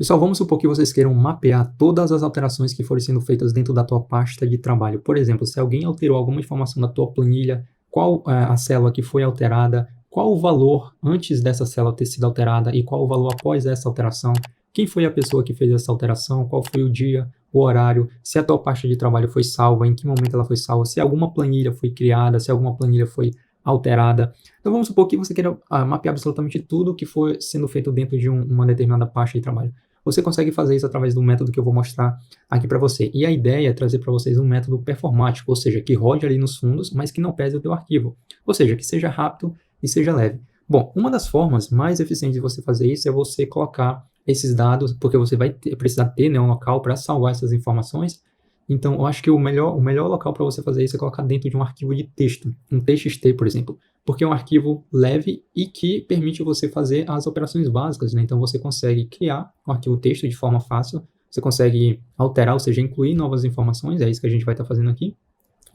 Pessoal, vamos supor que vocês queiram mapear todas as alterações que forem sendo feitas dentro da tua pasta de trabalho. Por exemplo, se alguém alterou alguma informação da tua planilha, qual a célula que foi alterada, qual o valor antes dessa célula ter sido alterada e qual o valor após essa alteração, quem foi a pessoa que fez essa alteração, qual foi o dia, o horário, se a tua pasta de trabalho foi salva, em que momento ela foi salva, se alguma planilha foi criada, se alguma planilha foi alterada. Então vamos supor que você queira mapear absolutamente tudo que foi sendo feito dentro de uma determinada pasta de trabalho. Você consegue fazer isso através do método que eu vou mostrar aqui para você. E a ideia é trazer para vocês um método performático, ou seja, que rode ali nos fundos, mas que não pese o teu arquivo. Ou seja, que seja rápido e seja leve. Bom, uma das formas mais eficientes de você fazer isso é você colocar esses dados, porque você vai precisar ter, né, um local para salvar essas informações. Então, eu acho que o melhor local para você fazer isso é colocar dentro de um arquivo de texto, um TXT, por exemplo, porque é um arquivo leve e que permite você fazer as operações básicas, né? Então, você consegue criar um arquivo texto de forma fácil, você consegue alterar, ou seja, incluir novas informações, é isso que a gente vai estar fazendo aqui,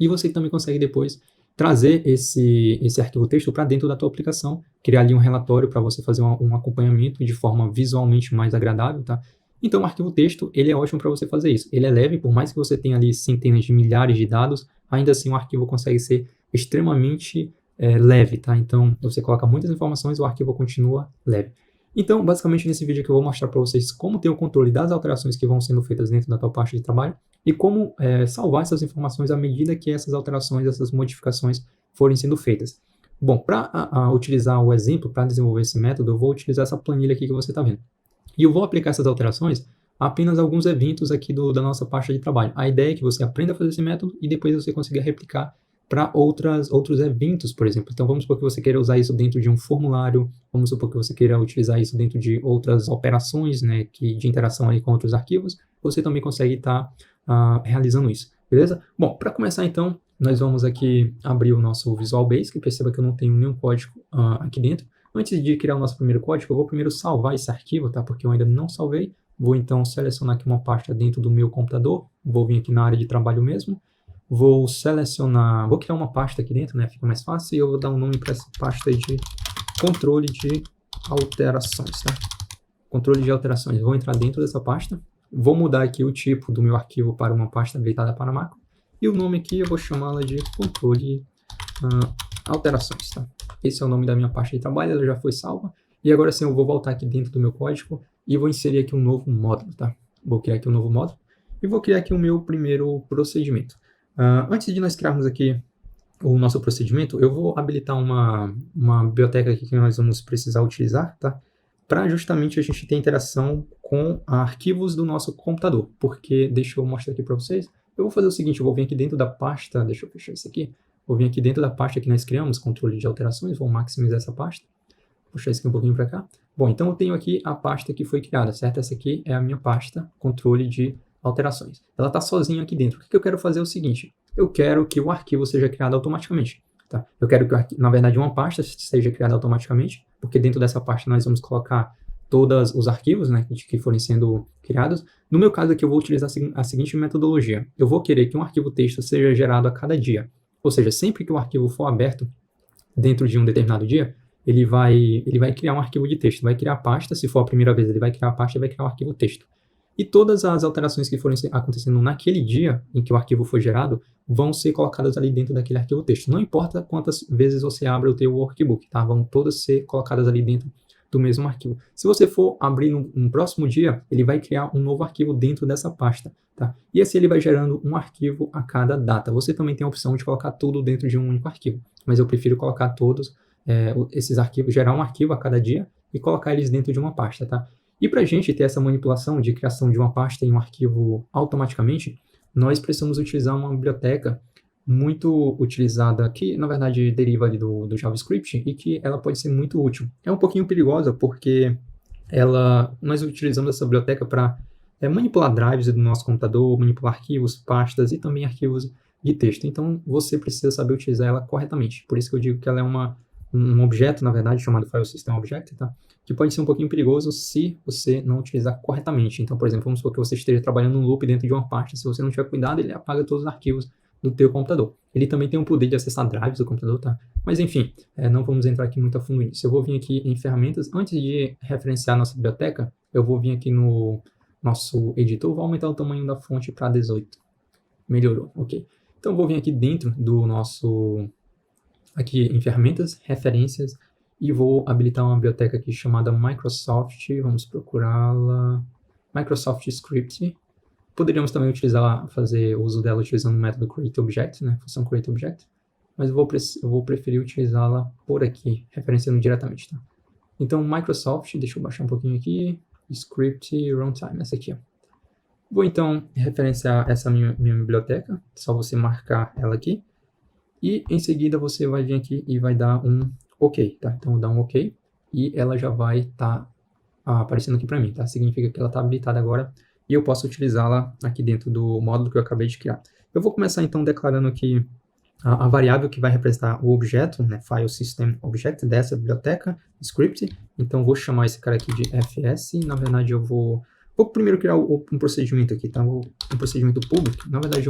e você também consegue depois trazer esse arquivo texto para dentro da tua aplicação, criar ali um relatório para você fazer um acompanhamento de forma visualmente mais agradável, tá? Então, o arquivo texto, ele é ótimo para você fazer isso. Ele é leve, por mais que você tenha ali centenas de milhares de dados, ainda assim o arquivo consegue ser extremamente leve, tá? Então, você coloca muitas informações e o arquivo continua leve. Então, basicamente, nesse vídeo aqui eu vou mostrar para vocês como ter o controle das alterações que vão sendo feitas dentro da tua pasta de trabalho e como salvar essas informações à medida que essas alterações, essas modificações forem sendo feitas. Bom, para utilizar o exemplo, para desenvolver esse método, eu vou utilizar essa planilha aqui que você está vendo. E eu vou aplicar essas alterações a apenas alguns eventos aqui da nossa pasta de trabalho. A ideia é que você aprenda a fazer esse método e depois você consiga replicar para outros eventos, por exemplo. Então, vamos supor que você queira usar isso dentro de um formulário, vamos supor que você queira utilizar isso dentro de outras operações, né, de interação aí com outros arquivos, você também consegue estar realizando isso, beleza? Bom, para começar então, nós vamos aqui abrir o nosso Visual Basic, perceba que eu não tenho nenhum código aqui dentro. Antes de criar o nosso primeiro código, eu vou primeiro salvar esse arquivo, tá? Porque eu ainda não salvei. Vou então selecionar aqui uma pasta dentro do meu computador. Vou vir aqui na área de trabalho mesmo. Vou selecionar, vou criar uma pasta aqui dentro, né? Fica mais fácil. E eu vou dar um nome para essa pasta de controle de alterações, tá? Controle de alterações. Vou entrar dentro dessa pasta. Vou mudar aqui o tipo do meu arquivo para uma pasta habilitada para macro. E o nome aqui eu vou chamá-la de controle alterações, tá? Esse é o nome da minha pasta de trabalho, ela já foi salva. E agora sim eu vou voltar aqui dentro do meu código e vou inserir aqui um novo módulo, tá? Vou criar aqui um novo módulo e vou criar aqui o meu primeiro procedimento. Antes de nós criarmos aqui o nosso procedimento, eu vou habilitar uma biblioteca aqui que nós vamos precisar utilizar, tá? Para justamente a gente ter interação com arquivos do nosso computador. Porque, deixa eu mostrar aqui para vocês, eu vou fazer o seguinte, eu vou vir aqui dentro da pasta, deixa eu fechar isso aqui, vou vir aqui dentro da pasta que nós criamos, controle de alterações, vou maximizar essa pasta, puxar isso aqui um pouquinho para cá. Bom, então eu tenho aqui a pasta que foi criada, certo? Essa aqui é a minha pasta, controle de alterações. Ela está sozinha aqui dentro. O que eu quero fazer é o seguinte, eu quero que o arquivo seja criado automaticamente, tá? Eu quero que, na verdade, uma pasta seja criada automaticamente, porque dentro dessa pasta nós vamos colocar todos os arquivos, né, que forem sendo criados. No meu caso aqui eu vou utilizar a seguinte metodologia. Eu vou querer que um arquivo texto seja gerado a cada dia. Ou seja, sempre que o arquivo for aberto dentro de um determinado dia, ele vai criar um arquivo de texto, vai criar a pasta, se for a primeira vez ele vai criar a pasta e vai criar um arquivo texto. E todas as alterações que forem acontecendo naquele dia em que o arquivo foi gerado, vão ser colocadas ali dentro daquele arquivo texto. Não importa quantas vezes você abre o teu workbook, tá? Vão todas ser colocadas ali dentro do mesmo arquivo. Se você for abrir no próximo dia, ele vai criar um novo arquivo dentro dessa pasta, tá? E assim ele vai gerando um arquivo a cada data. Você também tem a opção de colocar tudo dentro de um único arquivo, mas eu prefiro colocar todos esses arquivos, gerar um arquivo a cada dia e colocar eles dentro de uma pasta, tá? E para a gente ter essa manipulação de criação de uma pasta em um arquivo automaticamente, nós precisamos utilizar uma biblioteca muito utilizada, que na verdade deriva ali do JavaScript e que ela pode ser muito útil. É um pouquinho perigosa porque nós utilizamos essa biblioteca para manipular drives do nosso computador, manipular arquivos, pastas e também arquivos de texto. Então você precisa saber utilizar ela corretamente. Por isso que eu digo que ela é um objeto, na verdade, chamado File System Object, tá? Que pode ser um pouquinho perigoso se você não utilizar corretamente. Então, por exemplo, vamos supor que você esteja trabalhando um loop dentro de uma pasta. Se você não tiver cuidado, ele apaga todos os arquivos do teu computador. Ele também tem o poder de acessar drives do computador, tá? Mas enfim, não vamos entrar aqui muito a fundo nisso. Eu vou vir aqui em ferramentas. Antes de referenciar a nossa biblioteca, eu vou vir aqui no nosso editor, vou aumentar o tamanho da fonte para 18. Melhorou, ok. Então, eu vou vir aqui dentro do nosso, aqui em ferramentas, referências, e vou habilitar uma biblioteca aqui chamada Microsoft, vamos procurá-la, Microsoft Script. Poderíamos também fazer uso dela utilizando o método createObject, né, função createObject, mas eu vou preferir utilizá-la por aqui, referenciando diretamente, tá? Então, Microsoft, deixa eu baixar um pouquinho aqui, Script Runtime, essa aqui, ó. Vou então referenciar essa minha biblioteca, só você marcar ela aqui, e em seguida você vai vir aqui e vai dar um OK, tá? Então, vou dar um OK, e ela já vai estar aparecendo aqui para mim, tá? Significa que ela está habilitada agora, e eu posso utilizá-la aqui dentro do módulo que eu acabei de criar. Eu vou começar então declarando aqui a variável que vai representar o objeto, né, File System Object dessa biblioteca, script. Então, vou chamar esse cara aqui de fs. Na verdade, eu vou primeiro criar um procedimento aqui, tá? Um procedimento público. Na verdade,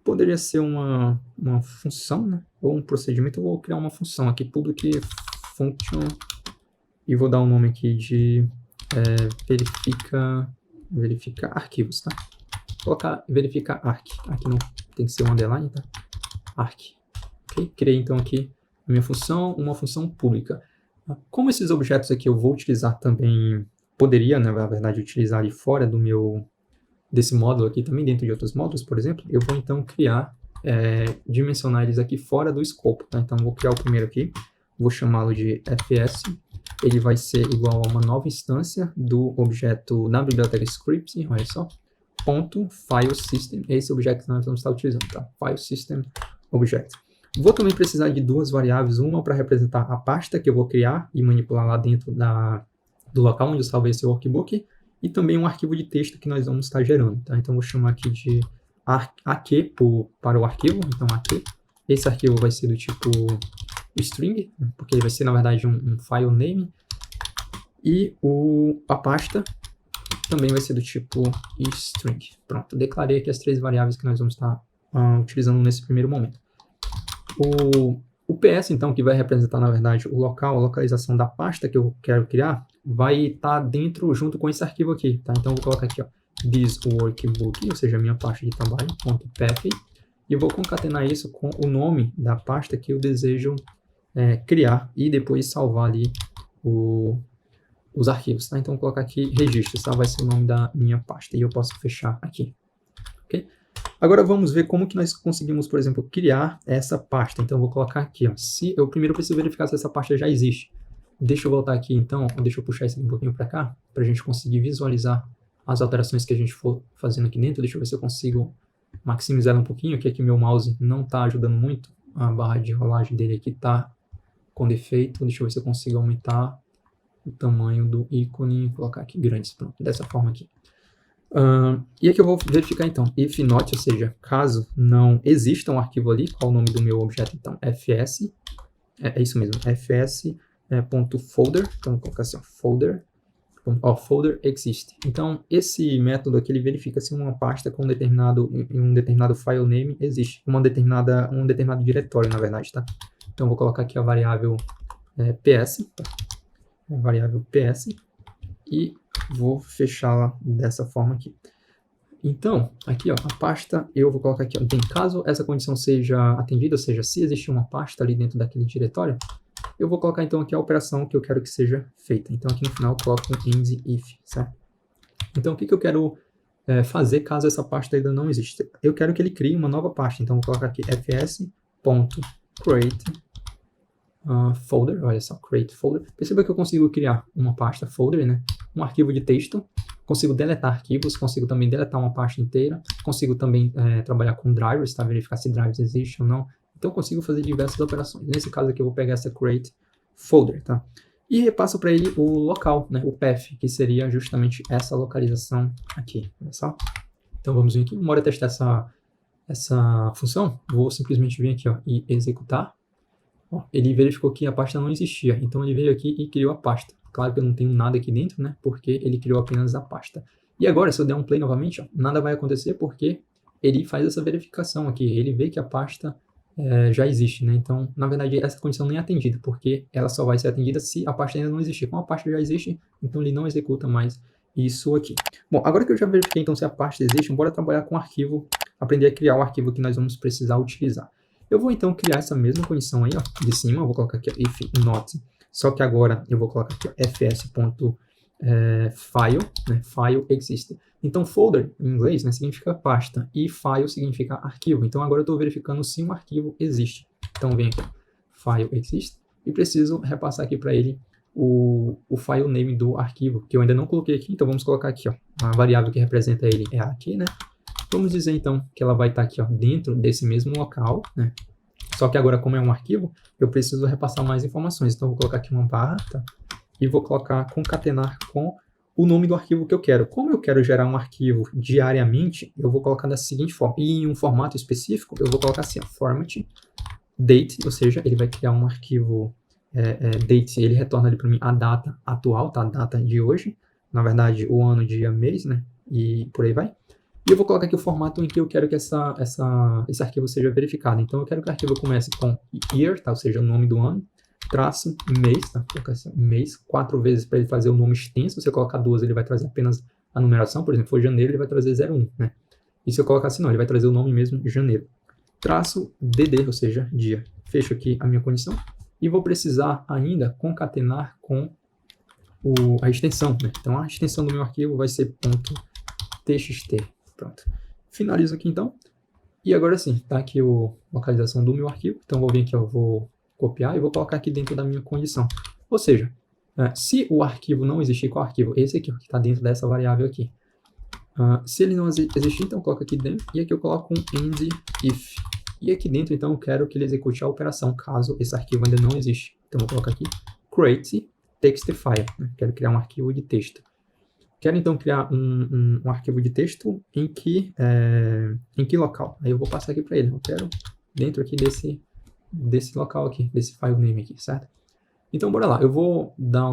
poderia ser uma função, né? Ou um procedimento. Eu vou criar uma função aqui, public function, e vou dar um nome aqui de verificar arquivos, tá? Vou colocar verificar arc. Aqui não tem que ser um underline, tá? Arc. Ok? Criei então aqui a minha função, uma função pública. Como esses objetos aqui eu vou utilizar também, poderia, né, na verdade, utilizar ali fora desse módulo aqui, também dentro de outros módulos, por exemplo, eu vou então dimensionar eles aqui fora do escopo, tá? Então, vou criar o primeiro aqui, vou chamá-lo de fs, ele vai ser igual a uma nova instância do objeto na biblioteca script, olha só, ponto file system, esse objeto que nós vamos estar utilizando, tá? File system object. Vou também precisar de duas variáveis, uma para representar a pasta que eu vou criar e manipular lá dentro do local onde eu salvei esse workbook, e também um arquivo de texto que nós vamos estar gerando, tá? Então, vou chamar aqui de aq para o arquivo, então aq. Esse arquivo vai ser do tipo string, porque ele vai ser, na verdade, um file name, e a pasta também vai ser do tipo string. Pronto, declarei aqui as três variáveis que nós vamos estar utilizando nesse primeiro momento. O PS, então, que vai representar, na verdade, o local, a localização da pasta que eu quero criar, vai estar dentro, junto com esse arquivo aqui, tá? Então, eu vou colocar aqui, ó, this workbook, ou seja, a minha pasta de trabalho, .path, e eu vou concatenar isso com o nome da pasta que eu desejo criar, e depois salvar ali os arquivos, tá? Então, vou colocar aqui registros, tá? Vai ser o nome da minha pasta, e eu posso fechar aqui, ok? Agora vamos ver como que nós conseguimos, por exemplo, criar essa pasta. Então, eu vou colocar aqui, ó, eu primeiro preciso verificar se essa pasta já existe. Deixa eu voltar aqui, então, deixa eu puxar isso aqui um pouquinho para cá, para a gente conseguir visualizar as alterações que a gente for fazendo aqui dentro. Deixa eu ver se eu consigo maximizar ela um pouquinho, que aqui meu mouse não está ajudando muito, a barra de rolagem dele aqui está com defeito. Deixa eu ver se eu consigo aumentar o tamanho do ícone, colocar aqui grandes, pronto, dessa forma aqui. E aqui eu vou verificar então, if not, ou seja, caso não exista um arquivo ali, qual é o nome do meu objeto? Então, fs, é isso mesmo, fs.folder, então vou colocar assim, ó, folder exist. Então, esse método aqui, ele verifica se uma pasta com um determinado file name existe, um determinado diretório, na verdade, tá? Então, vou colocar aqui a variável ps, tá? A variável ps, e vou fechá-la dessa forma aqui. Então, aqui, ó, a pasta, eu vou colocar aqui, ó, bem, caso essa condição seja atendida, ou seja, se existir uma pasta ali dentro daquele diretório, eu vou colocar então aqui a operação que eu quero que seja feita. Então, aqui no final, eu coloco um end if, certo? Então, o que eu quero fazer caso essa pasta ainda não exista? Eu quero que ele crie uma nova pasta. Então, vou colocar aqui fs.create folder, olha só, create folder. Perceba que eu consigo criar uma pasta folder, né? Um arquivo de texto, consigo deletar arquivos, consigo também deletar uma pasta inteira, consigo também trabalhar com drivers, tá? Verificar se drivers existem ou não. Então, consigo fazer diversas operações. Nesse caso aqui, eu vou pegar essa create folder, tá? E repasso para ele o local, né? O path, que seria justamente essa localização aqui, olha só. Então, vamos vir aqui, bora testar essa função. Vou simplesmente vir aqui, ó, e executar. Ó, ele verificou que a pasta não existia, então ele veio aqui e criou a pasta. Claro que eu não tenho nada aqui dentro, né? Porque ele criou apenas a pasta. E agora, se eu der um play novamente, ó, nada vai acontecer porque ele faz essa verificação aqui. Ele vê que a pasta já existe, né? Então, na verdade, essa condição nem é atendida, porque ela só vai ser atendida se a pasta ainda não existir. Como a pasta já existe, então ele não executa mais isso aqui. Bom, agora que eu já verifiquei então se a pasta existe, bora trabalhar com o arquivo, aprender a criar o arquivo que nós vamos precisar utilizar. Eu vou então criar essa mesma condição aí, ó, de cima, eu vou colocar aqui ó, if not, só que agora eu vou colocar aqui ó, fs.file, né, file existe. Então, folder, em inglês, né, significa pasta, e file significa arquivo. Então, agora eu estou verificando se um arquivo existe. Então, vem aqui, file existe, e preciso repassar aqui para ele o file name do arquivo, que eu ainda não coloquei aqui, então vamos colocar aqui, ó, a variável que representa ele é aqui, né? Vamos dizer, então, que ela vai estar aqui, ó, dentro desse mesmo local, né? Só que agora, como é um arquivo, eu preciso repassar mais informações. Então, eu vou colocar aqui uma barra, tá? E vó colocar concatenar com o nome do arquivo que eu quero. Como eu quero gerar um arquivo diariamente, eu vou colocar da seguinte forma. E em um formato específico, eu vou colocar assim, ó, format date, ou seja, ele vai criar um arquivo date, ele retorna ali para mim a data atual, tá? A data de hoje, na verdade, o ano, dia, mês, né? E por aí vai. E eu vou colocar aqui o formato em que eu quero que esse arquivo seja verificado. Então, eu quero que o arquivo comece com year, tá? Ou seja, o nome do ano, traço, mês, tá? Vou colocar assim, mês, 4 vezes para ele fazer o nome extenso. Se você colocar 2, ele vai trazer apenas a numeração. Por exemplo, for janeiro, ele vai trazer 01, né? E se eu colocar assim, não, ele vai trazer o nome mesmo, janeiro. Traço dd, ou seja, dia. Fecho aqui a minha condição. E vou precisar ainda concatenar com a extensão, né? Então, a extensão do meu arquivo vai ser .txt. Pronto. Finalizo aqui, então. E agora sim, tá aqui a localização do meu arquivo. Então, vou vir aqui, ó, vou copiar e vou colocar aqui dentro da minha condição. Ou seja, se o arquivo não existir, qual arquivo? Esse aqui, ó, que está dentro dessa variável aqui. Se ele não existir, então eu coloco aqui dentro, e aqui eu coloco um end if. E aqui dentro, então, eu quero que ele execute a operação, caso esse arquivo ainda não existe. Então, eu vou colocar aqui create text file, né? Quero criar um arquivo de texto. Quero, então, criar um arquivo de texto em que local? Aí eu vou passar aqui para ele. Eu quero dentro aqui desse local aqui, desse file name aqui, certo? Então, bora lá. Eu vou dar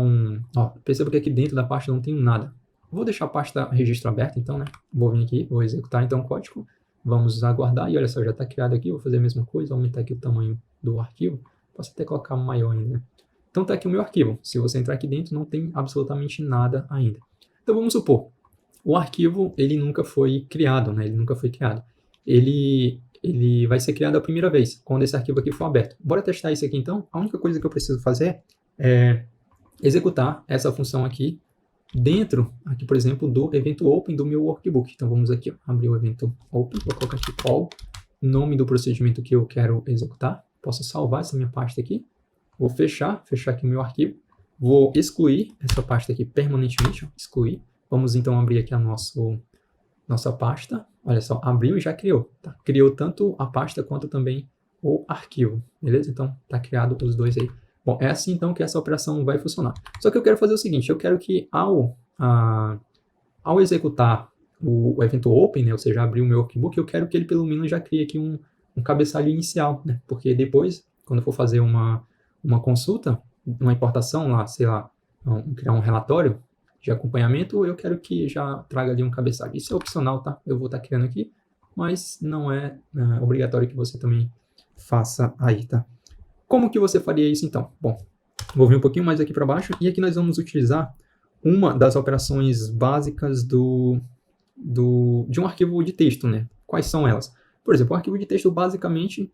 perceba que aqui dentro da pasta não tem nada. Vou deixar a pasta registro aberta, então, né? Vou vir aqui, vou executar, então, o código. Vamos aguardar. E olha só, já está criado aqui. Vou fazer a mesma coisa, aumentar aqui o tamanho do arquivo. Posso até colocar maior ainda, né? Então, está aqui o meu arquivo. Se você entrar aqui dentro, não tem absolutamente nada ainda. Então, vamos supor, o arquivo, ele nunca foi criado, né? Ele nunca foi criado. Ele vai ser criado a primeira vez, quando esse arquivo aqui for aberto. Bora testar isso aqui, então? A única coisa que eu preciso fazer é executar essa função aqui dentro, aqui, por exemplo, do evento open do meu workbook. Então, vamos aqui, ó, abrir o evento open, vou colocar aqui all, nome do procedimento que eu quero executar. Posso salvar essa minha pasta aqui. Vou fechar aqui o meu arquivo. Vou excluir essa pasta aqui permanentemente, ó, excluir. Vamos, então, abrir aqui a nossa pasta. Olha só, abriu e já criou. Tá? Criou tanto a pasta quanto também o arquivo, beleza? Então, tá criado os dois aí. Bom, é assim, então, que essa operação vai funcionar. Só que eu quero fazer o seguinte, eu quero que ao executar o evento open, né, ou seja, abrir o meu workbook, eu quero que ele, pelo menos, já crie aqui um cabeçalho inicial, né? Porque depois, quando eu for fazer uma consulta, uma importação lá, sei lá, criar um relatório de acompanhamento, eu quero que já traga ali um cabeçalho. Isso é opcional, tá? Eu vou estar criando aqui, mas não é obrigatório que você também faça aí, tá? Como que você faria isso, então? Bom, vou vir um pouquinho mais aqui para baixo, e aqui nós vamos utilizar uma das operações básicas de um arquivo de texto, né? Quais são elas? Por exemplo, o arquivo de texto, basicamente,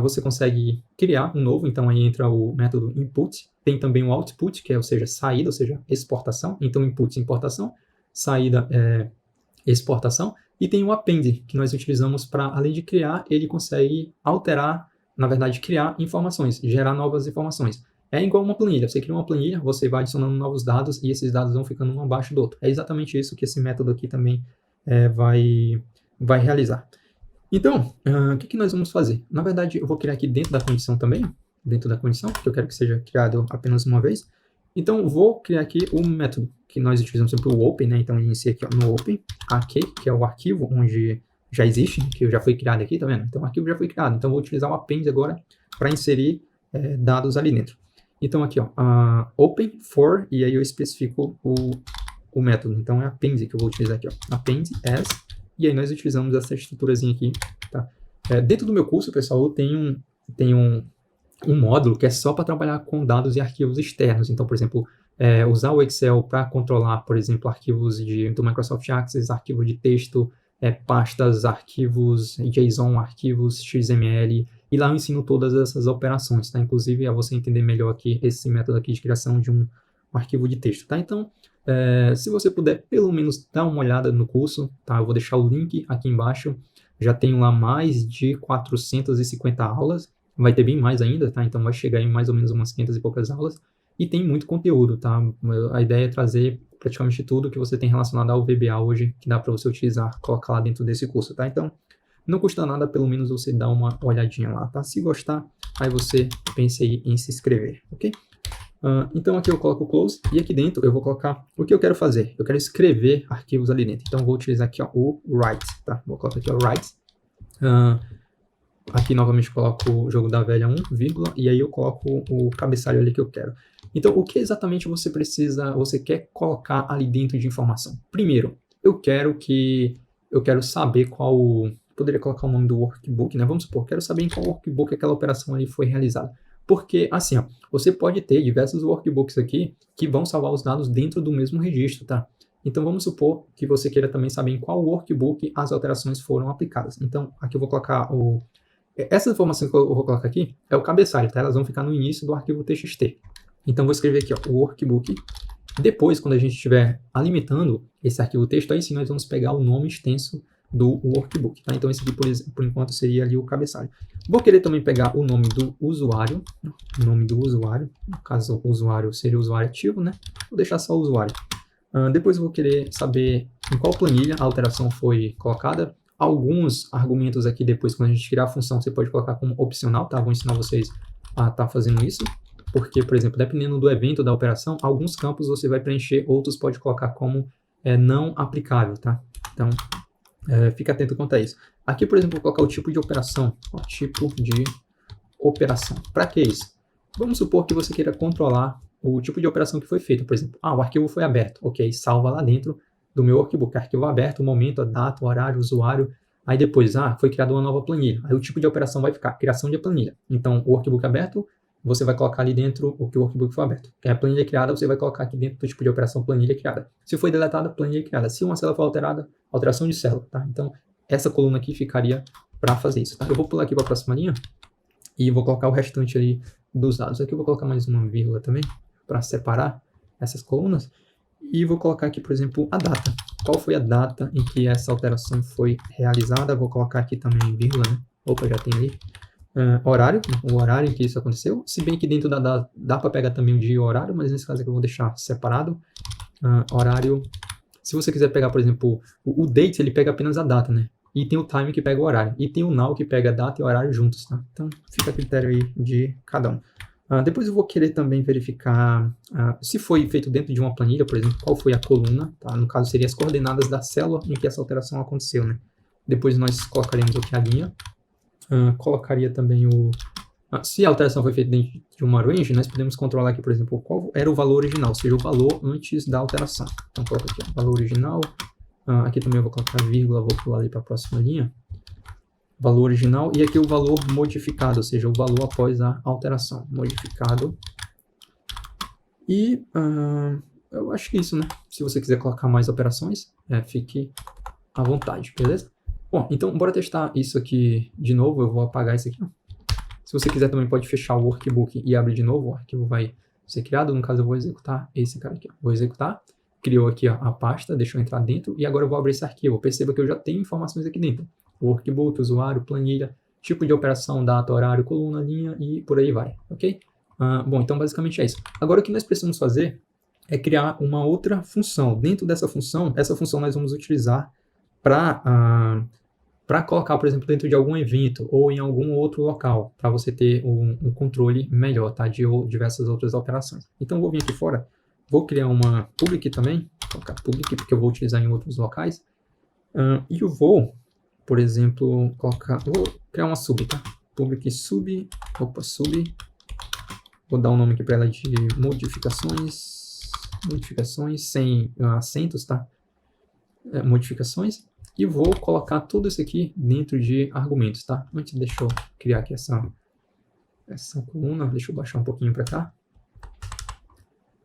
você consegue criar um novo, então aí entra o método input, tem também o output, que é, ou seja, saída, ou seja, exportação, então input, importação, saída, exportação, e tem o append, que nós utilizamos para, além de criar, ele consegue alterar, na verdade, criar informações, gerar novas informações. É igual uma planilha, você cria uma planilha, você vai adicionando novos dados, e esses dados vão ficando um abaixo do outro. É exatamente isso que esse método aqui também vai realizar. Então, o que nós vamos fazer? Na verdade, eu vou criar aqui dentro da condição também, dentro da condição, que eu quero que seja criado apenas uma vez. Então, vou criar aqui o método que nós utilizamos sempre o open, né? Então, eu iniciei aqui ó, no open, aqui, que é o arquivo onde já existe, que já foi criado aqui, tá vendo? Então, o arquivo já foi criado. Então, vou utilizar o append agora para inserir dados ali dentro. Então, aqui, ó, open for, e aí eu especifico o método. Então, é append que eu vou utilizar aqui, ó, append as. E aí nós utilizamos essa estruturazinha aqui, tá? Dentro do meu curso, pessoal, eu tenho um módulo que é só para trabalhar com dados e arquivos externos. Então, por exemplo, usar o Excel para controlar, por exemplo, arquivos do Microsoft Access, arquivos de texto, pastas, arquivos JSON, arquivos XML, e lá eu ensino todas essas operações, tá? Inclusive, é você entender melhor aqui esse método aqui de criação de um arquivo de texto, tá? Então, se você puder, pelo menos, dar uma olhada no curso, tá? Eu vou deixar o link aqui embaixo. Já tenho lá mais de 450 aulas, vai ter bem mais ainda, tá? Então vai chegar em mais ou menos umas 500 e poucas aulas, e tem muito conteúdo, tá? A ideia é trazer praticamente tudo que você tem relacionado ao VBA hoje, que dá para você utilizar, colocar lá dentro desse curso, tá? Então, não custa nada, pelo menos você dar uma olhadinha lá, tá? Se gostar, aí você pense aí em se inscrever, ok? Então aqui eu coloco o close, e aqui dentro eu vou colocar o que eu quero fazer. Eu quero escrever arquivos ali dentro. Então eu vou utilizar aqui, ó, o write, tá? Vou colocar aqui, ó, write. Aqui novamente eu coloco o jogo da velha 1, vírgula, e aí eu coloco o cabeçalho ali que eu quero. Então, o que exatamente você quer colocar ali dentro de informação? Primeiro, eu quero saber poderia colocar o nome do workbook, né? Vamos supor, quero saber em qual workbook aquela operação ali foi realizada. Porque, assim, ó, você pode ter diversos workbooks aqui que vão salvar os dados dentro do mesmo registro, tá? Então, vamos supor que você queira também saber em qual workbook as alterações foram aplicadas. Então, aqui eu vou colocar essa informação que eu vou colocar aqui é o cabeçalho, tá? Elas vão ficar no início do arquivo txt. Então, vou escrever aqui, ó, o workbook. Depois, quando a gente estiver alimentando esse arquivo texto, aí sim nós vamos pegar o nome extenso do workbook, tá? Então, esse aqui, por enquanto, seria ali o cabeçalho. Vou querer também pegar o nome do usuário, no caso, o usuário seria o usuário ativo, né? Vou deixar só o usuário. Depois eu vou querer saber em qual planilha a alteração foi colocada. Alguns argumentos aqui depois, quando a gente criar a função, você pode colocar como opcional, tá? Vou ensinar vocês a estar fazendo isso. Porque, por exemplo, dependendo do evento da operação, alguns campos você vai preencher, outros pode colocar como não aplicável, tá? Então, fica atento quanto a isso. Aqui, por exemplo, vou colocar o tipo de operação. Ó, tipo de operação. Para que isso? Vamos supor que você queira controlar o tipo de operação que foi feita. Por exemplo, o arquivo foi aberto. Ok, salva lá dentro do meu workbook. Arquivo aberto, o momento, a data, o horário, o usuário. Aí depois, foi criada uma nova planilha. Aí o tipo de operação vai ficar criação de planilha. Então, o workbook aberto, você vai colocar ali dentro o que o workbook foi aberto. A planilha criada, você vai colocar aqui dentro do tipo de operação planilha criada. Se foi deletada, planilha criada. Se uma célula for alterada, alteração de célula, tá? Então, essa coluna aqui ficaria para fazer isso, tá? Eu vou pular aqui para a próxima linha e vou colocar o restante ali dos dados. Aqui eu vou colocar mais uma vírgula também, para separar essas colunas. E vou colocar aqui, por exemplo, a data. Qual foi a data em que essa alteração foi realizada? Vou colocar aqui também vírgula, né? Opa, já tem ali. Horário, o horário em que isso aconteceu, se bem que dentro dá para pegar também o dia e o horário, mas nesse caso aqui eu vou deixar separado. Horário, se você quiser pegar, por exemplo, o date, ele pega apenas a data, né? E tem o time que pega o horário, e tem o now que pega a data e o horário juntos, tá? Então, fica a critério aí de cada um. Depois eu vou querer também verificar se foi feito dentro de uma planilha, por exemplo, qual foi a coluna, tá? No caso, seria as coordenadas da célula em que essa alteração aconteceu, né? Depois nós colocaremos aqui a linha. Colocaria também se a alteração foi feita dentro de uma range, nós podemos controlar aqui, por exemplo, qual era o valor original, ou seja, o valor antes da alteração. Então, coloco aqui, valor original. Aqui também eu vou colocar vírgula, vou pular ali para a próxima linha. Valor original, e aqui o valor modificado, ou seja, o valor após a alteração. Modificado. E eu acho que isso, né? Se você quiser colocar mais operações, fique à vontade, beleza? Bom, então bora testar isso aqui de novo. Eu vou apagar isso aqui. Se você quiser também pode fechar o workbook e abrir de novo. O arquivo vai ser criado. No caso eu vou executar esse cara aqui. Vou executar. Criou aqui a pasta, deixou entrar dentro. E agora eu vou abrir esse arquivo. Perceba que eu já tenho informações aqui dentro. Workbook, usuário, planilha, tipo de operação, data, horário, coluna, linha e por aí vai. Ok? Bom, então basicamente é isso. Agora o que nós precisamos fazer é criar uma outra função. Dentro dessa função, essa função nós vamos utilizar para colocar, por exemplo, dentro de algum evento ou em algum outro local, para você ter um controle melhor, tá? De diversas outras operações. Então, vou vir aqui fora, vou criar uma public também, vou colocar public, porque eu vou utilizar em outros locais, e eu vou, por exemplo, vou criar uma sub, tá? Public sub, vou dar um nome aqui para ela de modificações sem acentos, tá? modificações e vou colocar tudo isso aqui dentro de argumentos, tá? Antes, deixa eu criar aqui essa coluna, deixa eu baixar um pouquinho para cá.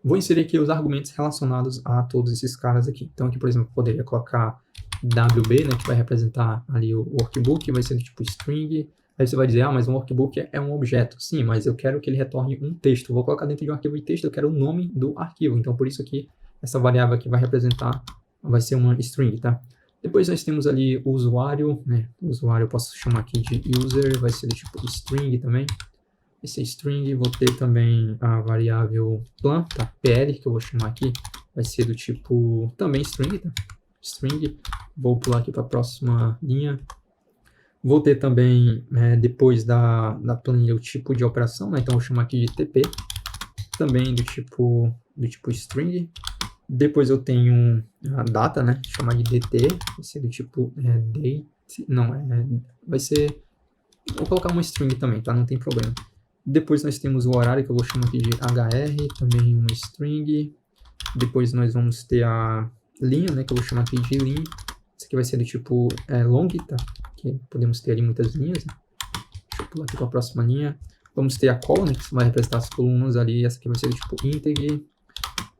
Vou inserir aqui os argumentos relacionados a todos esses caras aqui. Então aqui, por exemplo, eu poderia colocar WB, né, que vai representar ali o workbook, vai ser do tipo string. Aí você vai dizer, mas um workbook é um objeto. Sim, mas eu quero que ele retorne um texto. Vou colocar dentro de um arquivo de texto, eu quero o nome do arquivo. Então, por isso aqui, essa variável aqui vai representar, vai ser uma string, tá? Depois nós temos ali o usuário, né? O usuário eu posso chamar aqui de user, vai ser do tipo string também. Esse string, vou ter também a variável plan, tá? PL, que eu vou chamar aqui, vai ser do tipo também string, tá? String. Vou pular aqui para a próxima linha. Vou ter também, depois da planilha, o tipo de operação, né? Então, eu vou chamar aqui de TP, também do tipo string. Depois eu tenho a data, né? Chamar de DT, vai ser do tipo date, não, vai ser, vou colocar uma string também, tá? Não tem problema. Depois nós temos o horário, que eu vou chamar aqui de HR, também uma string. Depois nós vamos ter a linha, né? Que eu vou chamar aqui de linha. Isso aqui vai ser do tipo long, tá? Que podemos ter ali muitas linhas, né? Deixa eu pular aqui para a próxima linha. Vamos ter a call, né? Que vai representar as colunas ali. Essa aqui vai ser do tipo integer.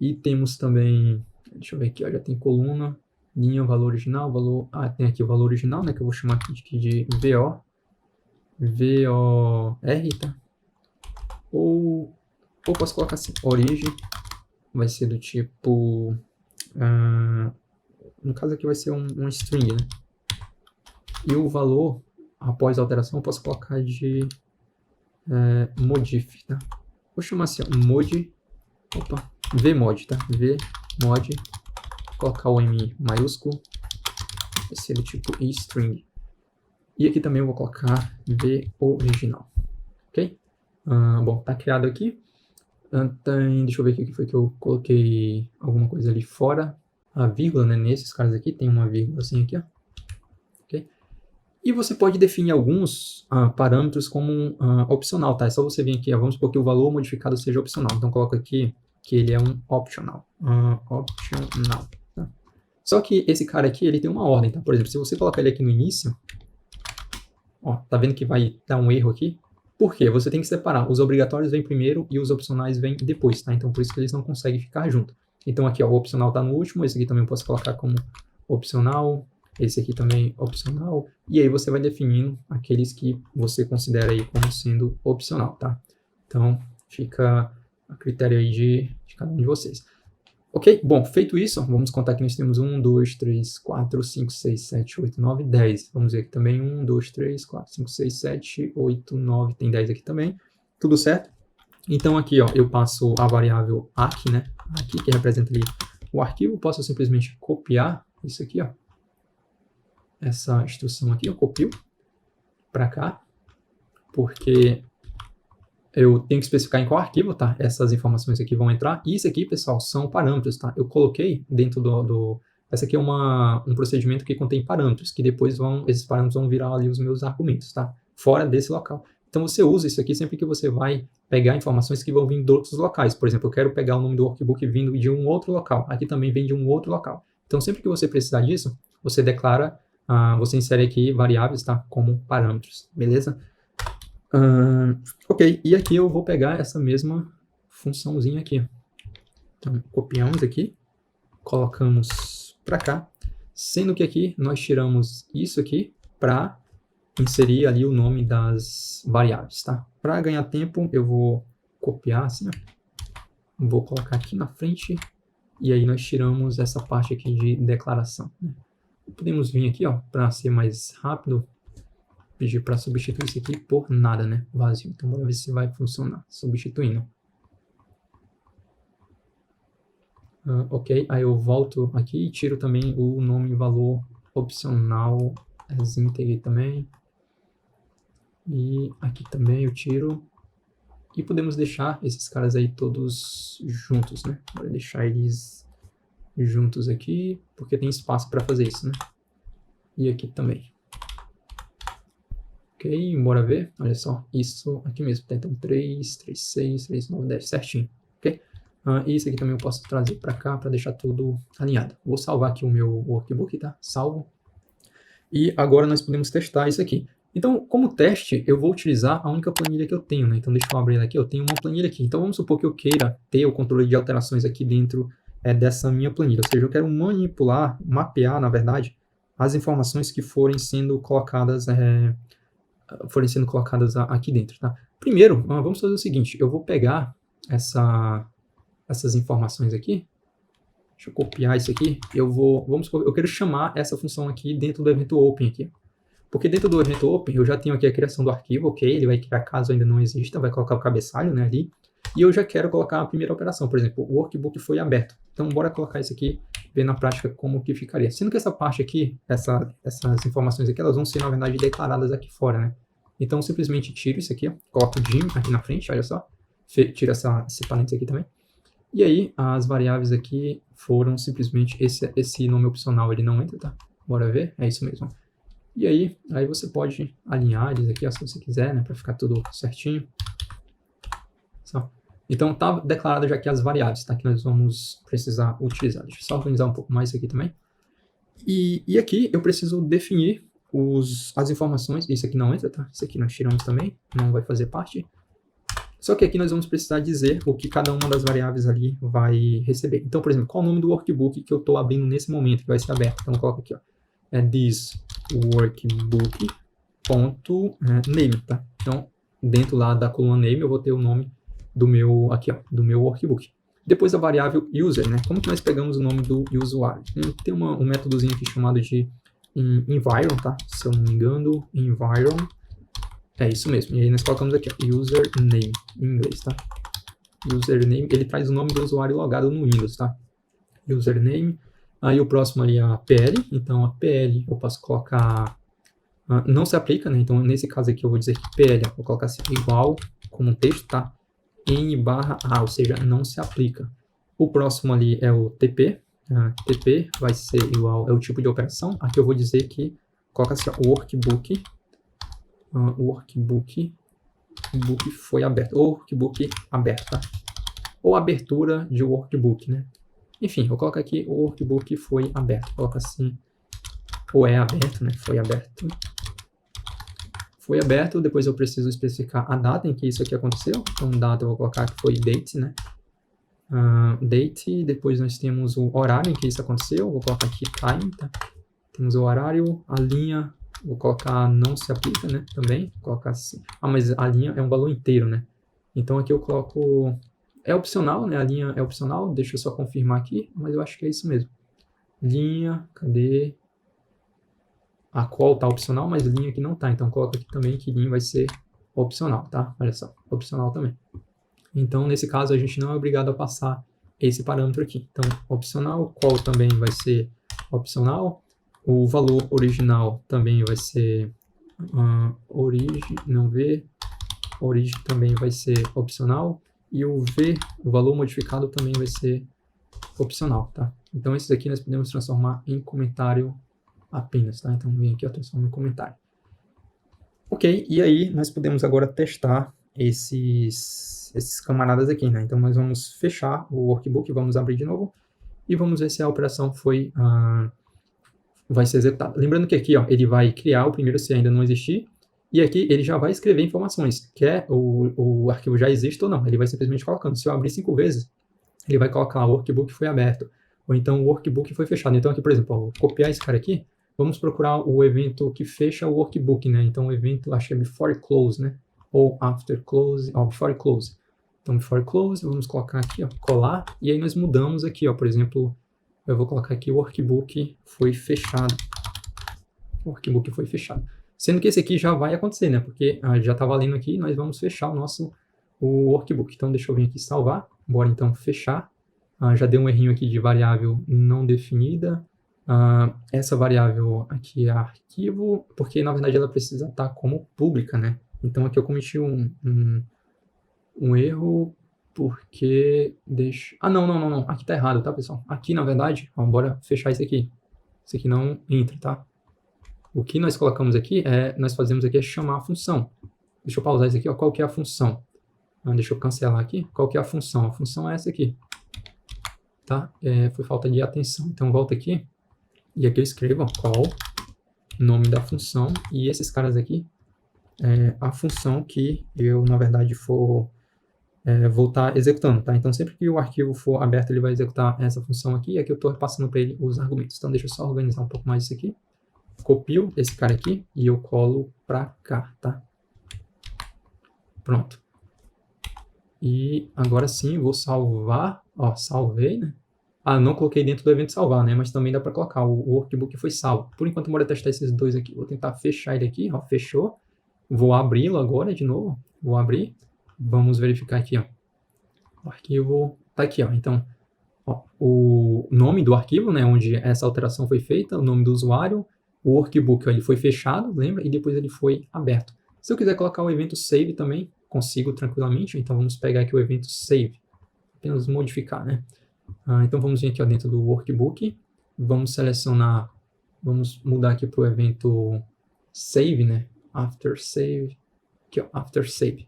E temos também, deixa eu ver aqui, ó, já tem coluna, linha, valor original, valor... tem aqui o valor original, né? Que eu vou chamar aqui de VOR, tá? Ou posso colocar assim, origem, vai ser do tipo... no caso aqui vai ser um string, né? E o valor, após a alteração, eu posso colocar de modif, tá? Vou chamar assim, mod, vmod, tá? Vmod, colocar o M maiúsculo, vai ser do tipo string. E aqui também eu vou colocar v original, ok? Bom, tá criado aqui. Deixa eu ver aqui o que foi que eu coloquei alguma coisa ali fora. A vírgula, né? Nesses caras aqui tem uma vírgula assim aqui, ó. Ok? E você pode definir alguns parâmetros como opcional, tá? É só você vir aqui, vamos supor que o valor modificado seja opcional. Então, coloca aqui que ele é um optional. Optional, tá? Só que esse cara aqui, ele tem uma ordem, tá? Por exemplo, se você colocar ele aqui no início, ó, tá vendo que vai dar um erro aqui? Por quê? Você tem que separar. Os obrigatórios vêm primeiro e os opcionais vêm depois, tá? Então, por isso que eles não conseguem ficar juntos. Então, aqui, ó, o opcional tá no último. Esse aqui também eu posso colocar como opcional. Esse aqui também opcional. E aí você vai definindo aqueles que você considera aí como sendo opcional, tá? Então, fica a critério aí de cada um de vocês. Ok? Bom, feito isso, vamos contar que nós temos 1, 2, 3, 4, 5, 6, 7, 8, 9, 10. Vamos ver aqui também 1, 2, 3, 4, 5, 6, 7, 8, 9, tem 10 aqui também. Tudo certo? Então aqui, ó, eu passo a variável aqui, né? Aqui, que representa ali o arquivo. Posso simplesmente copiar isso aqui, ó. Essa instrução aqui, eu copio para cá, porque eu tenho que especificar em qual arquivo, tá? Essas informações aqui vão entrar. E isso aqui, pessoal, são parâmetros, tá? Eu coloquei dentro essa aqui é um procedimento que contém parâmetros, que depois esses parâmetros vão virar ali os meus argumentos, tá? Fora desse local. Então, você usa isso aqui sempre que você vai pegar informações que vão vir de outros locais. Por exemplo, eu quero pegar o nome do workbook vindo de um outro local. Aqui também vem de um outro local. Então, sempre que você precisar disso, você declara, você insere aqui variáveis, tá? Como parâmetros, beleza? Ok, e aqui eu vou pegar essa mesma funçãozinha aqui. Então, copiamos aqui, colocamos para cá, sendo que aqui nós tiramos isso aqui para inserir ali o nome das variáveis, tá? Para ganhar tempo, eu vou copiar assim, ó. Vou colocar aqui na frente, e aí nós tiramos essa parte aqui de declaração, né? Podemos vir aqui, ó, para ser mais rápido, pedir para substituir isso aqui por nada, né? Vazio. Então, bora ver se vai funcionar. Substituindo. Ok, aí eu volto aqui e tiro também o nome valor opcional as integer também. E aqui também eu tiro. E podemos deixar esses caras aí todos juntos, né? Bora deixar eles juntos aqui, porque tem espaço para fazer isso, né? E aqui também. Ok, bora ver. Olha só, isso aqui mesmo. Tá? Então, 3, 3, 6, 3, 9, 10, certinho. Ok? E isso aqui também eu posso trazer para cá para deixar tudo alinhado. Vou salvar aqui o meu workbook, tá? Salvo. E agora nós podemos testar isso aqui. Então, como teste, eu vou utilizar a única planilha que eu tenho, né? Então, deixa eu abrir ela aqui. Eu tenho uma planilha aqui. Então, vamos supor que eu queira ter o controle de alterações aqui dentro dessa minha planilha. Ou seja, eu quero manipular, mapear, na verdade, as informações que forem sendo colocadas aqui dentro, tá? Primeiro, vamos fazer o seguinte. Eu vou pegar essas informações aqui. Deixa eu copiar isso aqui. Vamos supor, eu quero chamar essa função aqui dentro do evento open aqui. Porque dentro do evento open, eu já tenho aqui a criação do arquivo, ok? Ele vai criar caso ainda não exista, vai colocar o cabeçalho, né, ali. E eu já quero colocar a primeira operação, por exemplo, o workbook foi aberto. Então, bora colocar isso aqui, ver na prática como que ficaria. Sendo que essa parte aqui, essas informações aqui, elas vão ser, na verdade, declaradas aqui fora, né? Então, simplesmente tiro isso aqui, ó, coloco o Jim aqui na frente, olha só. Tira esse parênteses aqui também. E aí, as variáveis aqui foram simplesmente esse nome opcional, ele não entra, tá? Bora ver, é isso mesmo. E aí você pode alinhar eles aqui, ó, se você quiser, né, para ficar tudo certinho. Só. Então, tá declarado já aqui as variáveis, tá, que nós vamos precisar utilizar. Deixa eu só organizar um pouco mais isso aqui também. E aqui eu preciso definir as informações, isso aqui não entra, tá? Isso aqui nós tiramos também, não vai fazer parte. Só que aqui nós vamos precisar dizer o que cada uma das variáveis ali vai receber. Então, por exemplo, qual o nome do workbook que eu estou abrindo nesse momento, que vai ser aberto? Então, coloca aqui, ó, this workbook.name, tá? Então, dentro lá da coluna name, eu vou ter o nome do meu, aqui, ó, do meu workbook. Depois a variável user, né? Como que nós pegamos o nome do usuário? Tem um métodozinho aqui chamado de environ, tá? Se eu não me engano, environ. É isso mesmo. E aí nós colocamos aqui, ó, username, em inglês, tá? Username, ele traz o nome do usuário logado no Windows, tá? Username. Aí o próximo ali é a PL. Então, a PL eu posso colocar... não se aplica, né? Então, nesse caso aqui, eu vou dizer que PL, vou colocar assim, igual, como um texto, tá? N/A, ou seja, não se aplica. O próximo ali é o TP. TP vai ser igual, é o tipo de operação. Aqui eu vou dizer que, coloca assim, ó, workbook foi aberto, ou workbook aberto, tá? Ou abertura de workbook, né? Enfim, eu coloco aqui, o workbook foi aberto, coloca assim, ou é aberto, né? Foi aberto. Foi aberto, depois eu preciso especificar a data em que isso aqui aconteceu. Então, data eu vou colocar que foi date, né? Date, depois nós temos o horário em que isso aconteceu, vou colocar aqui time, tá? Temos o horário, a linha, vou colocar não se aplica, né? Também, vou colocar assim. Mas a linha é um valor inteiro, né? Então, aqui eu coloco... É opcional, né? A linha é opcional, deixa eu só confirmar aqui, mas eu acho que é isso mesmo. Linha, cadê? A qual tá opcional, mas linha que não tá. Então, coloca aqui também que linha vai ser opcional, tá? Olha só, opcional também. Então, nesse caso, a gente não é obrigado a passar esse parâmetro aqui. Então, opcional, qual também vai ser opcional. O valor original também vai ser origem também vai ser opcional. E o V, o valor modificado, também vai ser opcional, tá? Então, esses aqui nós podemos transformar em comentário apenas, tá? Então, vem aqui, eu transformo em comentário. Ok, e aí nós podemos agora testar esses camaradas aqui, né? Então, nós vamos fechar o workbook, vamos abrir de novo e vamos ver se a operação vai ser executada. Lembrando que aqui, ó, ele vai criar o primeiro se ainda não existir, e aqui ele já vai escrever informações, quer o arquivo já existe ou não. Ele vai simplesmente colocando. Se eu abrir 5 vezes, ele vai colocar o workbook foi aberto, ou então o workbook foi fechado. Então aqui, por exemplo, ó, vou copiar esse cara aqui, vamos procurar o evento que fecha o workbook, né? Então o evento, acho que é before close, né? Ou after close, ó, before close. Então before close, vamos colocar aqui, ó, colar, e aí nós mudamos aqui, ó, por exemplo, eu vou colocar aqui o workbook foi fechado. O workbook foi fechado. Sendo que esse aqui já vai acontecer, né? Porque já está valendo aqui, nós vamos fechar o workbook. Então, deixa eu vir aqui salvar. Bora, então, fechar. Já deu um errinho aqui de variável não definida. Essa variável aqui é arquivo, porque, na verdade, ela precisa estar como pública, né? Então, aqui eu cometi um erro, porque... não. Aqui tá errado, tá, pessoal? Aqui, na verdade, ó, bora fechar isso aqui. Isso aqui não entra, tá? O que nós colocamos aqui nós fazemos aqui é chamar a função. Deixa eu pausar isso aqui, ó. Qual que é a função? Deixa eu cancelar aqui. Qual que é a função? A função é essa aqui. tá? Foi falta de atenção. Então, volta aqui, e aqui eu escrevo, ó, call, nome da função, e esses caras aqui, a função que eu, na verdade, vou estar executando, tá? Então, sempre que o arquivo for aberto, ele vai executar essa função aqui, e aqui eu estou passando para ele os argumentos. Então, deixa eu só organizar um pouco mais isso aqui. Copio esse cara aqui e eu colo para cá, tá? Pronto. E agora sim, vou salvar. Ó, salvei, né? Ah, não coloquei dentro do evento salvar, né? Mas também dá para colocar. O workbook foi salvo. Por enquanto, bora testar esses dois aqui. Vou tentar fechar ele aqui, ó. Fechou. Vou abri-lo agora de novo. Vou abrir. Vamos verificar aqui, ó. O arquivo tá aqui, ó. Então, ó, o nome do arquivo, né? Onde essa alteração foi feita, o nome do usuário, o workbook, ó, ele foi fechado, lembra? E depois ele foi aberto. Se eu quiser colocar o evento save também, consigo tranquilamente. Então, vamos pegar aqui o evento save. Apenas modificar, né? Então, vamos vir aqui ó, dentro do workbook. Vamos selecionar, vamos mudar aqui para o evento save, né? After save. Aqui, ó, after save.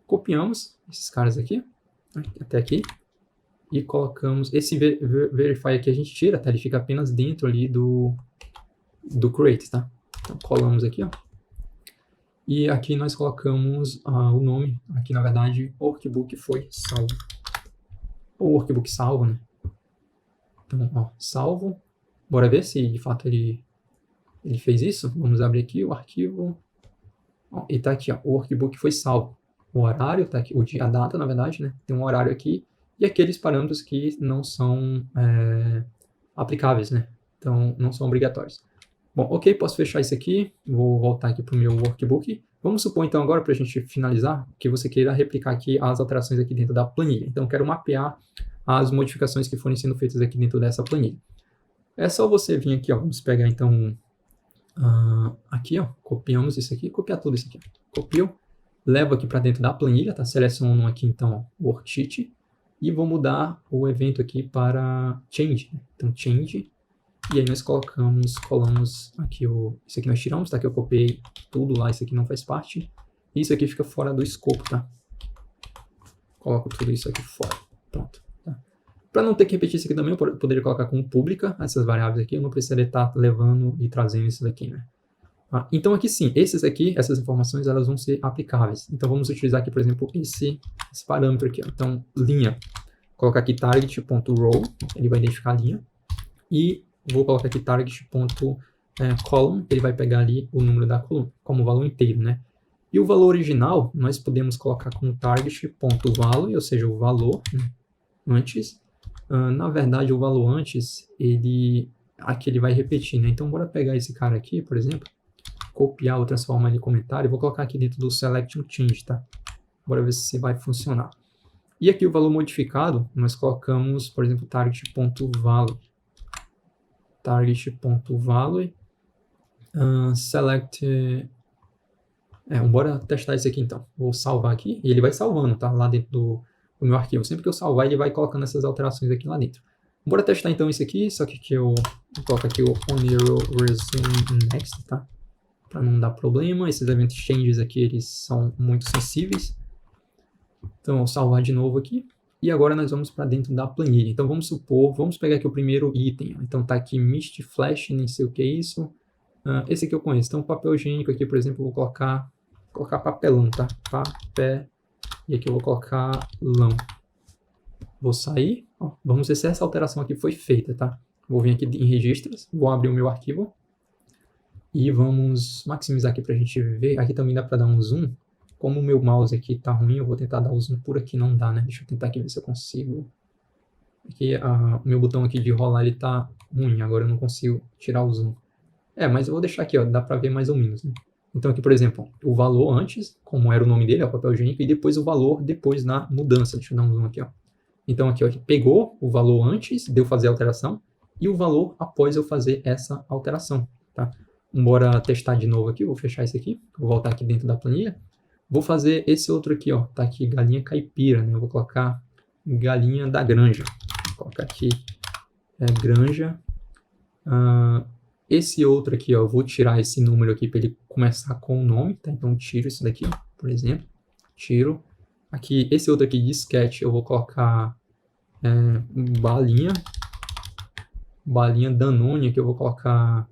Copiamos esses caras aqui, até aqui. E colocamos, esse verify aqui a gente tira, tá? Ele fica apenas dentro ali do create, tá? Então, colamos aqui, ó. E aqui nós colocamos o nome, aqui na verdade, o workbook foi salvo. Ou workbook salvo, né? Então, ó, salvo. Bora ver se de fato ele fez isso. Vamos abrir aqui o arquivo. Ó, e tá aqui, ó, o workbook foi salvo. O horário tá aqui, a data, na verdade, né? Tem um horário aqui. E aqueles parâmetros que não são aplicáveis, né? Então, não são obrigatórios. Bom, ok, posso fechar isso aqui. Vou voltar aqui para o meu workbook. Vamos supor, então, agora, para a gente finalizar, que você queira replicar aqui as alterações aqui dentro da planilha. Então, eu quero mapear as modificações que forem sendo feitas aqui dentro dessa planilha. É só você vir aqui, ó, vamos pegar, então, aqui, ó, copiamos isso aqui, copiar tudo isso aqui. Copio, levo aqui para dentro da planilha, tá? Seleciono aqui, então, o worksheet. E vou mudar o evento aqui para change. Então, change. E aí nós colamos aqui isso aqui nós tiramos, tá? Que eu copiei tudo lá, isso aqui não faz parte. E isso aqui fica fora do escopo, tá? Coloco tudo isso aqui fora. Pronto. Tá? Para não ter que repetir isso aqui também, eu poderia colocar como pública essas variáveis aqui. Eu não precisaria estar levando e trazendo isso daqui, né? Então aqui sim, essas informações, elas vão ser aplicáveis. Então vamos utilizar aqui, por exemplo, esse parâmetro aqui, ó. Então, linha. Colocar aqui target.row, ele vai identificar a linha. E vou colocar aqui target.column, ele vai pegar ali o número da coluna, como valor inteiro, né? E o valor original, nós podemos colocar como target.value, ou seja, o valor, né, antes. Na verdade, o valor antes, aqui ele vai repetir, né? Então, bora pegar esse cara aqui, por exemplo, copiar ou transformar ele em comentário, e vou colocar aqui dentro do selection change, tá? Bora ver se vai funcionar. E aqui o valor modificado, nós colocamos, por exemplo, target.value. Target.value. Select. Bora testar isso aqui então. Vou salvar aqui, e ele vai salvando, tá? Lá dentro do meu arquivo. Sempre que eu salvar, ele vai colocando essas alterações aqui lá dentro. Bora testar então isso aqui, só que eu coloco aqui o onError resume next, tá? Para não dar problema. Esses event changes aqui, eles são muito sensíveis. Então, eu vou salvar de novo aqui. E agora nós vamos para dentro da planilha. Então, vamos pegar aqui o primeiro item. Então, tá aqui Mist Flash, nem sei o que é isso. Esse aqui eu conheço. Então, papel higiênico aqui, por exemplo, eu vou colocar papelão, tá? Papel. E aqui eu vou colocar lão. Vou sair. Ó, vamos ver se essa alteração aqui foi feita, tá? Vou vir aqui em registros. Vou abrir o meu arquivo. E vamos maximizar aqui para a gente ver. Aqui também dá para dar um zoom. Como o meu mouse aqui tá ruim, eu vou tentar dar o zoom por aqui, não dá, né? Deixa eu tentar aqui ver se eu consigo. Aqui, o meu botão aqui de rolar, ele tá ruim, agora eu não consigo tirar o zoom. Mas eu vou deixar aqui, ó, dá pra ver mais ou menos, né? Então aqui, por exemplo, o valor antes, como era o nome dele, é o papel higiênico, e depois o valor depois na mudança. Deixa eu dar um zoom aqui, ó. Então aqui, ó, pegou o valor antes de eu fazer a alteração, e o valor após eu fazer essa alteração, tá? Bora testar de novo aqui, vou fechar esse aqui, vou voltar aqui dentro da planilha. Vou fazer esse outro aqui, ó. Tá aqui galinha caipira, né? Eu vou colocar galinha da granja. Vou colocar aqui granja. Esse outro aqui, ó. Eu vou tirar esse número aqui para ele começar com o nome, tá? Então, tiro isso daqui, ó, por exemplo. Tiro. Aqui, esse outro aqui de sketch, eu vou colocar balinha, balinha Danone, que eu vou colocar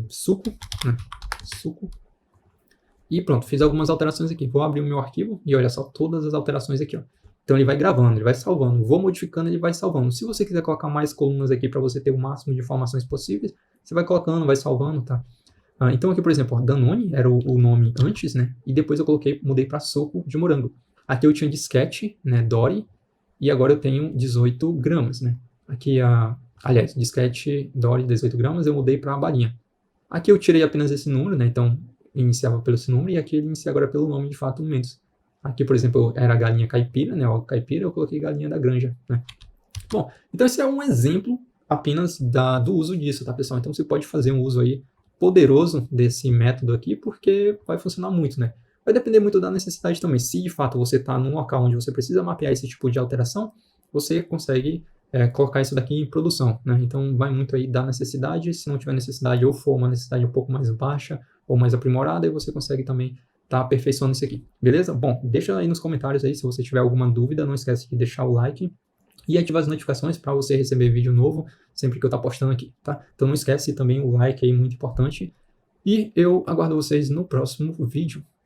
suco, né? Suco. E pronto, fiz algumas alterações aqui. Vou abrir o meu arquivo e olha só todas as alterações aqui, ó. Então ele vai gravando, ele vai salvando. Vou modificando, ele vai salvando. Se você quiser colocar mais colunas aqui para você ter o máximo de informações possíveis, você vai colocando, vai salvando, tá? Então aqui, por exemplo, ó, Danone era o nome antes, né? E depois eu mudei para suco de morango. Aqui eu tinha disquete, né? Dory. E agora eu tenho 18 gramas, né? Aqui, aliás, disquete Dory 18 gramas, eu mudei para balinha. Aqui eu tirei apenas esse número, né? Então iniciava pelo esse número e aqui ele inicia agora pelo nome de fato Mendes. Aqui, por exemplo, era galinha caipira, né? Ó, caipira, eu coloquei galinha da granja, né? Bom, então esse é um exemplo apenas do uso disso, tá, pessoal? Então você pode fazer um uso aí poderoso desse método aqui, porque vai funcionar muito, né? Vai depender muito da necessidade também. Se de fato você está num local onde você precisa mapear esse tipo de alteração, você consegue colocar isso daqui em produção, né? Então vai muito aí da necessidade. Se não tiver necessidade ou for uma necessidade um pouco mais baixa ou mais aprimorada, aí você consegue também estar aperfeiçoando isso aqui, beleza? Bom, deixa aí nos comentários aí se você tiver alguma dúvida, não esquece de deixar o like e ativar as notificações para você receber vídeo novo sempre que eu estar postando aqui, tá? Então não esquece também o like aí, muito importante. E eu aguardo vocês no próximo vídeo.